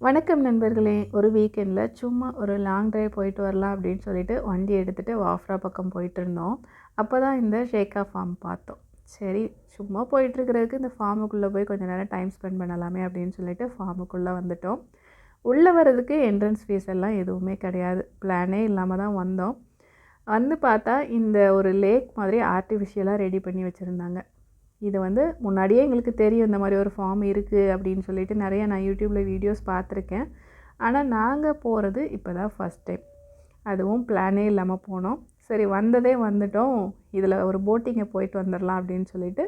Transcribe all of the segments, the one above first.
வணக்கம் நண்பர்களே. ஒரு வீக்கெண்டில் சும்மா ஒரு லாங் ட்ரைவ் போயிட்டு வரலாம் அப்படின்னு சொல்லிட்டு வண்டி எடுத்துகிட்டு வாஃப்ரா பக்கம் போயிட்டுருந்தோம். அப்போ தான் இந்த ஷேக்கா ஃபார்ம் பார்த்தோம். சரி, சும்மா போயிட்டுருக்கிறதுக்கு இந்த ஃபார்முக்குள்ளே போய் கொஞ்சம் நேரம் டைம் ஸ்பெண்ட் பண்ணலாமே அப்படின்னு சொல்லிட்டு ஃபார்முக்குள்ளே வந்துட்டோம். உள்ளே வர்றதுக்கு என்ட்ரன்ஸ் ஃபீஸ் எல்லாம் எதுவுமே கிடையாது. பிளானே இல்லாமல் தான் வந்தோம். வந்து பார்த்தா இந்த ஒரு லேக் மாதிரி ஆர்டிஃபிஷியலாக ரெடி பண்ணி வச்சுருந்தாங்க. இது முன்னாடியே எங்களுக்கு தெரியும் இந்த மாதிரி ஒரு ஃபார்ம் இருக்குது அப்படின்னு சொல்லிட்டு நிறைய நான் யூடியூப்பில் வீடியோஸ் பார்த்துருக்கேன். ஆனால் நாங்கள் போகிறது இப்போ தான் ஃபஸ்ட் டைம். அதுவும் பிளானே இல்லாமல் போனோம். சரி, வந்ததே வந்துட்டோம், இதில் ஒரு போட்டிங்கை போயிட்டு வந்துடலாம் அப்படின்னு சொல்லிட்டு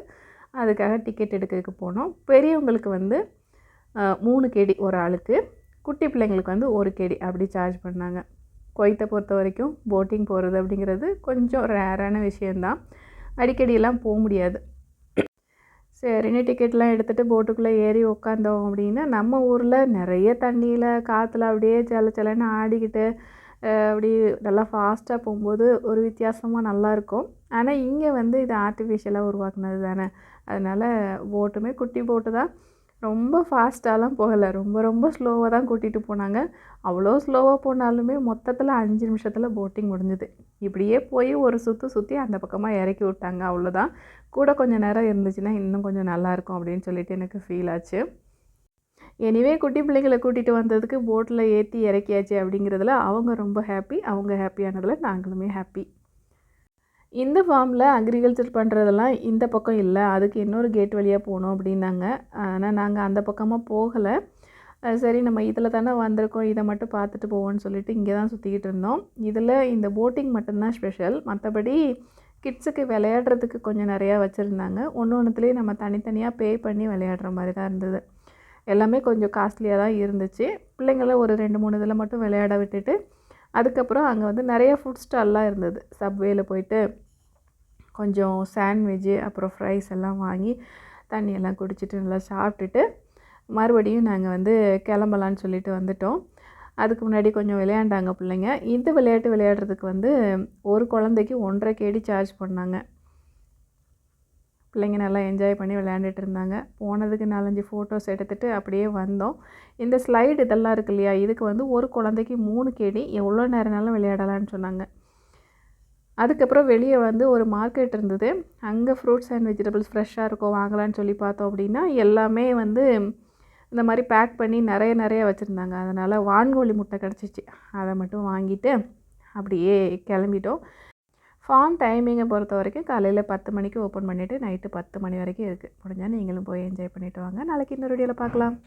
அதுக்காக டிக்கெட் எடுக்கிறதுக்கு போனோம். பெரியவங்களுக்கு 3 கேடி ஒரு ஆளுக்கு, குட்டி பிள்ளைங்களுக்கு 1 கேடி அப்படி சார்ஜ் பண்ணாங்க. குவைத்தை பொறுத்த வரைக்கும் போட்டிங் போகிறது அப்படிங்கிறது கொஞ்சம் ரேரான விஷயந்தான். அடிக்கடியெல்லாம் போக முடியாது. சரின்னு டிக்கெட்லாம் எடுத்துகிட்டு போட்டுக்குள்ளே ஏறி உக்காந்தோம் அப்படின்னா, நம்ம ஊரில் நிறைய தண்ணியில் காற்றுல அப்படியே சல சலன்னு ஆடிக்கிட்டு அப்படி நல்லா ஃபாஸ்ட்டாக போகும்போது ஒரு வித்தியாசமாக நல்லாயிருக்கும். ஆனால் இங்கே இது ஆர்டிஃபிஷியலாக உருவாக்குனது தானே. அதனால் போட்டுமே குட்டி போட்டு தான். ரொம்ப ஃபாஸ்ட்டாலாம் போகலை, ரொம்ப ரொம்ப ஸ்லோவாக தான் கூட்டிகிட்டு போனாங்க. அவ்வளோ ஸ்லோவாக போனாலுமே மொத்தத்தில் 5 நிமிஷத்தில் போட்டிங் முடிஞ்சுது. இப்படியே போய் ஒரு சுற்றி அந்த பக்கமாக இறக்கி விட்டாங்க, அவ்வளோதான். கூட கொஞ்சம் நேரம் இருந்துச்சுன்னா இன்னும் கொஞ்சம் நல்லாயிருக்கும் அப்படின்னு சொல்லிட்டு எனக்கு ஃபீல் ஆச்சு. எனிவே குட்டி பிள்ளைங்களை கூட்டிகிட்டு வந்ததுக்கு போட்டில் ஏற்றி இறக்கியாச்சு அப்படிங்கிறதுல அவங்க ரொம்ப ஹாப்பி. அவங்க ஹாப்பியானதில் நாங்களுமே ஹாப்பி. இந்த ஃபார்மில் அக்ரிகல்ச்சர் பண்ணுறதெல்லாம் இந்த பக்கம் இல்லை, அதுக்கு இன்னொரு கேட் வழியாக போகணும் அப்படின்னாங்க. ஆனால் நாங்கள் அந்த பக்கமாக போகலை. சரி, நம்ம இதில் தானே வந்திருக்கோம், இதை மட்டும் பார்த்துட்டு போவோம்னு சொல்லிட்டு இங்கே தான் சுற்றிக்கிட்டு இருந்தோம். இதில் இந்த போட்டிங் மட்டும்தான் ஸ்பெஷல். மற்றபடி கிட்ஸுக்கு விளையாடுறதுக்கு கொஞ்சம் நிறையா வச்சுருந்தாங்க. ஒன்றுத்துலேயும் நம்ம தனித்தனியாக பே பண்ணி விளையாடுற மாதிரி தான் இருந்தது. எல்லாமே கொஞ்சம் காஸ்ட்லியாக தான் இருந்துச்சு. பிள்ளைங்கள ஒரு 2-3 இதில் மட்டும் விளையாட விட்டுட்டு அதுக்கப்புறம் அங்கே நிறைய ஃபுட் ஸ்டால்லாம் இருந்தது. சப்வேயில் போயிட்டு கொஞ்சம் சாண்ட்விட்ஜு அப்புறம் ஃப்ரைஸ் எல்லாம் வாங்கி தண்ணியெல்லாம் குடிச்சிட்டு நல்லா சாப்பிட்டுட்டு மறுபடியும் நாங்கள் கிளம்பலான்னு சொல்லிட்டு வந்துட்டோம். அதுக்கு முன்னாடி கொஞ்சம் விளையாண்டாங்க பிள்ளைங்க. இந்த விளையாட்டு விளையாடுறதுக்கு ஒரு குழந்தைக்கு 1.5 கேடி சார்ஜ் பண்ணாங்க. பிள்ளைங்க நல்லா என்ஜாய் பண்ணி விளையாண்டுட்டு இருந்தாங்க. போனதுக்கு 4-5 ஃபோட்டோஸ் எடுத்துகிட்டு அப்படியே வந்தோம். இந்த ஸ்லைடு இதெல்லாம் இருக்கு இல்லையா, இதுக்கு ஒரு குழந்தைக்கு 3 கேடி எவ்வளோ நேரம்னாலும் விளையாடலான்னு சொன்னாங்க. அதுக்கப்புறம் வெளியே ஒரு மார்க்கெட் இருந்தது. அங்கே ஃப்ரூட்ஸ் அண்ட் வெஜிடபிள்ஸ் ஃப்ரெஷ்ஷாக இருக்கும், வாங்கலான்னு சொல்லி பார்த்தோம் அப்படின்னா எல்லாமே இந்த மாதிரி பேக் பண்ணி நிறைய வச்சுருந்தாங்க. அதனால் வான்கோழி முட்டை கிடச்சிச்சு. அதை மட்டும் வாங்கிட்டு அப்படியே கிளம்பிட்டோம். ஃபார்ம் டைமிங்கை பொறுத்த வரைக்கும் காலையில் 10 மணிக்கு ஓப்பன் பண்ணிவிட்டு நைட்டு 10 மணி வரைக்கும் இருக்குது. முடிஞ்சால் நீங்களும் போய் என்ஜாய் பண்ணிவிட்டு வாங்க. நாளைக்கு இன்னொரு வீடியோவில் பார்க்கலாம்.